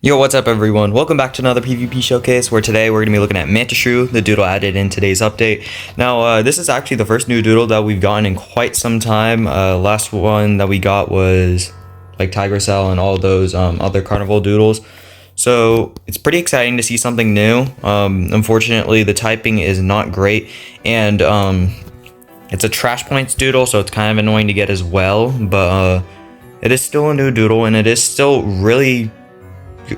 Yo, what's up everyone? Welcome back to another PvP showcase where today we're going to be looking at Mantishrew, the doodle added in today's update. Now, this is actually the first new doodle that we've gotten in quite some time. Last one that we got was like Tiger Cell and all those other carnival doodles. So it's pretty exciting to see something new. Unfortunately, the typing is not great, and it's a trash points doodle, so it's kind of annoying to get as well. But it is still a new doodle, and it is still really,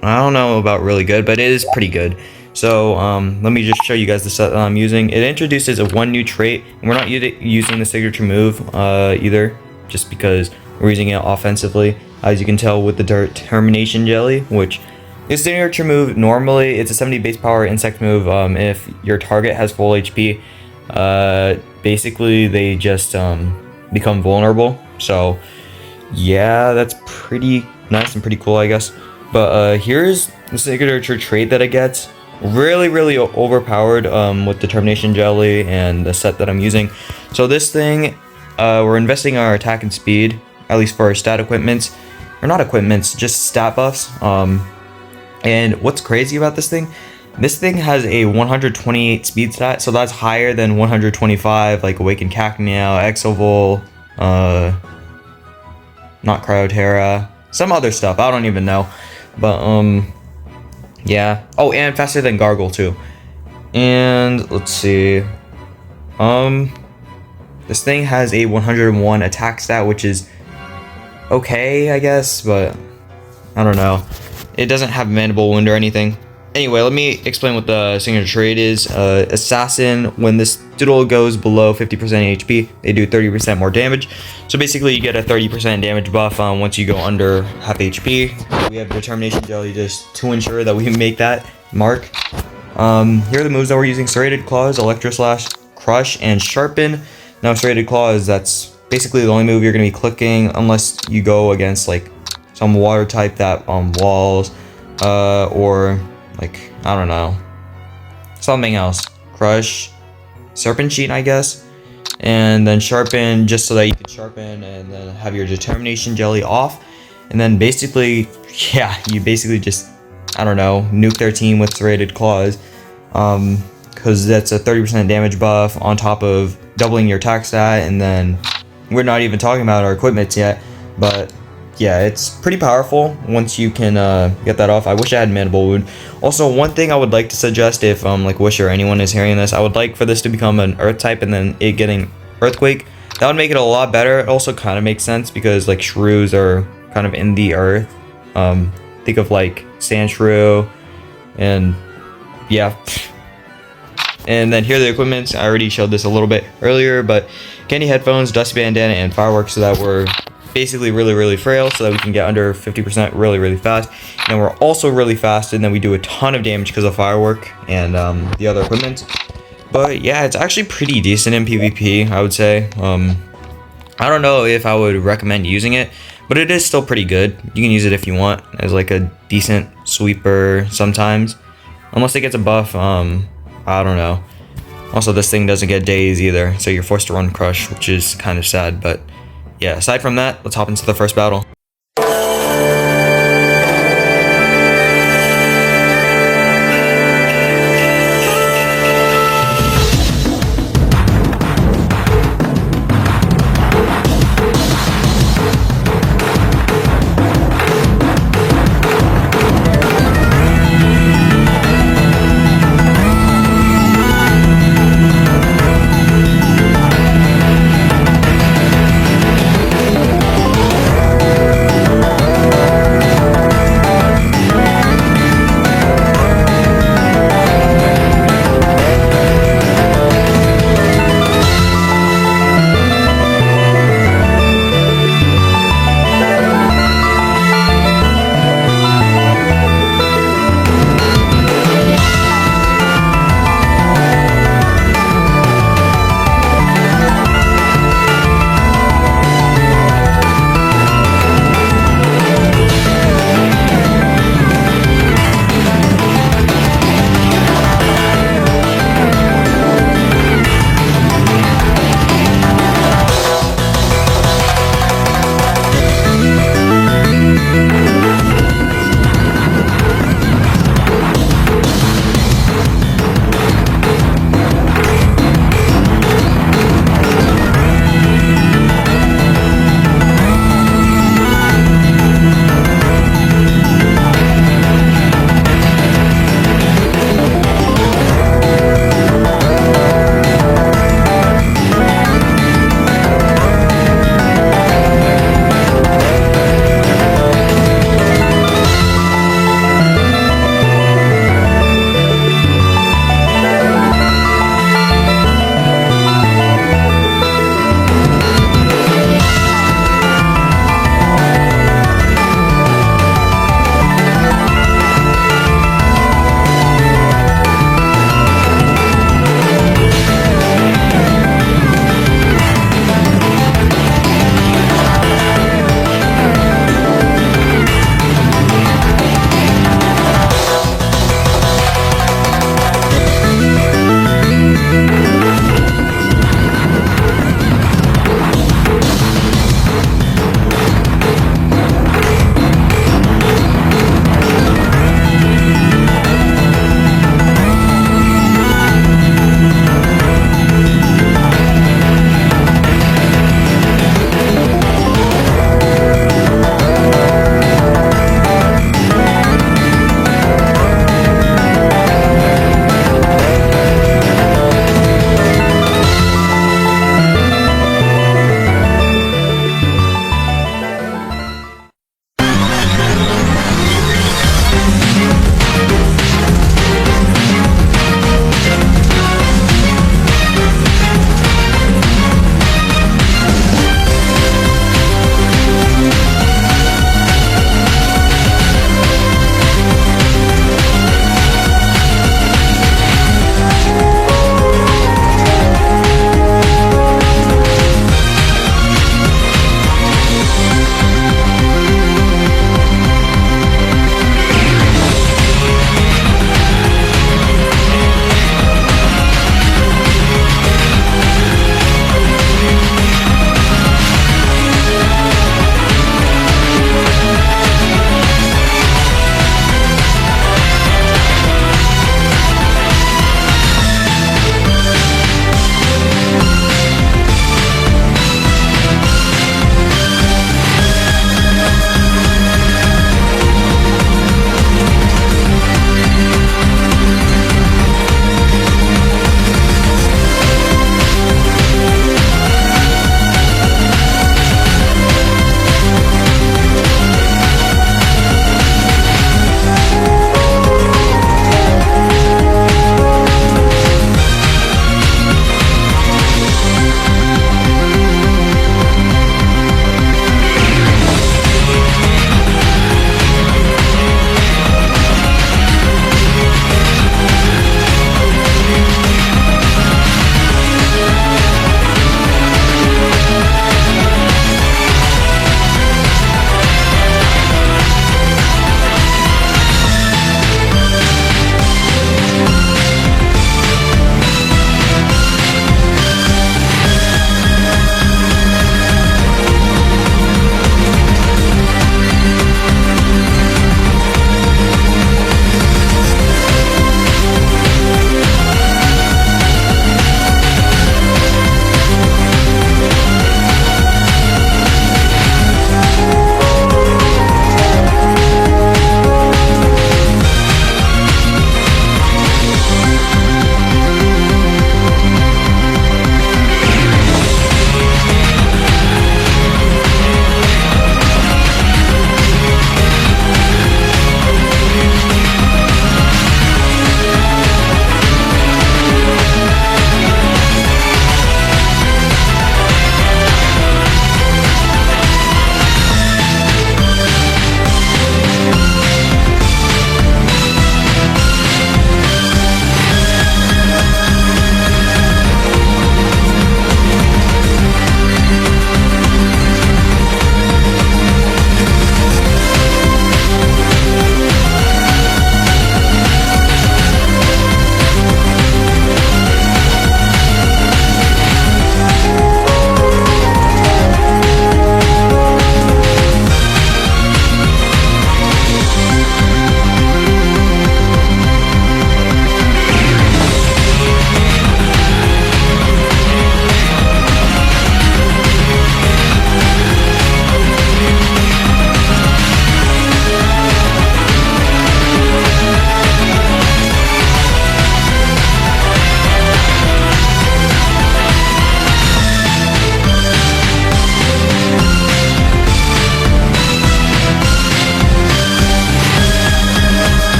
I don't know about really good, but it is pretty good. So let me just show you guys the set that I'm using. It introduces one new trait, and we're not using the signature move either, just because we're using it offensively, as you can tell with the determination jelly, which is signature move. Normally it's a 70 base power insect move. If your target has full HP, basically they just become vulnerable. So yeah, that's pretty nice and pretty cool, I guess. But here's the signature trait that it gets. Really overpowered with determination jelly and the set that I'm using. So this thing, we're investing our attack and speed, at least for our stat equipments, or not equipments, just stat buffs. And what's crazy about this thing has a 128 speed stat, so that's higher than 125 like Awakened Cacmeow, Exovol, not Cryoterra, some other stuff, I don't even know. But yeah. Oh, and faster than Gargle too. And let's see. This thing has a 101 attack stat, which is okay, I guess, but I don't know. It doesn't have mandible wound or anything. Anyway, let me explain what the signature trait is. Assassin, when this doodle goes below 50% HP, they do 30% more damage. So basically you get a 30% damage buff once you go under half HP. We have determination jelly just to ensure that we make that mark. Here are the moves that we're using: Serrated Claws, Electro Slash, Crush, and Sharpen. Now Serrated Claws, that's basically the only move you're going to be clicking unless you go against like some water type that walls, or like, I don't know, something else. Crush, Serpentine, I guess, and then Sharpen, just so that you can sharpen and then have your determination jelly off. And then basically, yeah, you basically just, I don't know, nuke their team with Serrated Claws, because that's a 30% damage buff on top of doubling your attack stat. And then we're not even talking about our equipments yet, but yeah, it's pretty powerful once you can get that off. I wish I had mandible wound. Also, one thing I would like to suggest, if like Wish or anyone is hearing this, I would like for this to become an earth type and then it getting earthquake. That would make it a lot better. It also kind of makes sense because like shrews are kind of in the earth. Think of like sand shrew, and yeah. And then here are the equipments. I already showed this a little bit earlier, but candy headphones, dusty bandana, and fireworks, so that we're basically really frail, so that we can get under 50% really fast. And we're also really fast, and then we do a ton of damage because of firework and the other equipment. But yeah, it's actually pretty decent in PvP, I would say. I don't know if I would recommend using it, but it is still pretty good. You can use it if you want as like a decent sweeper sometimes, unless it gets a buff. I don't know. Also, this thing doesn't get days either, so you're forced to run Crush, which is kind of sad. But yeah, aside from that, let's hop into the first battle.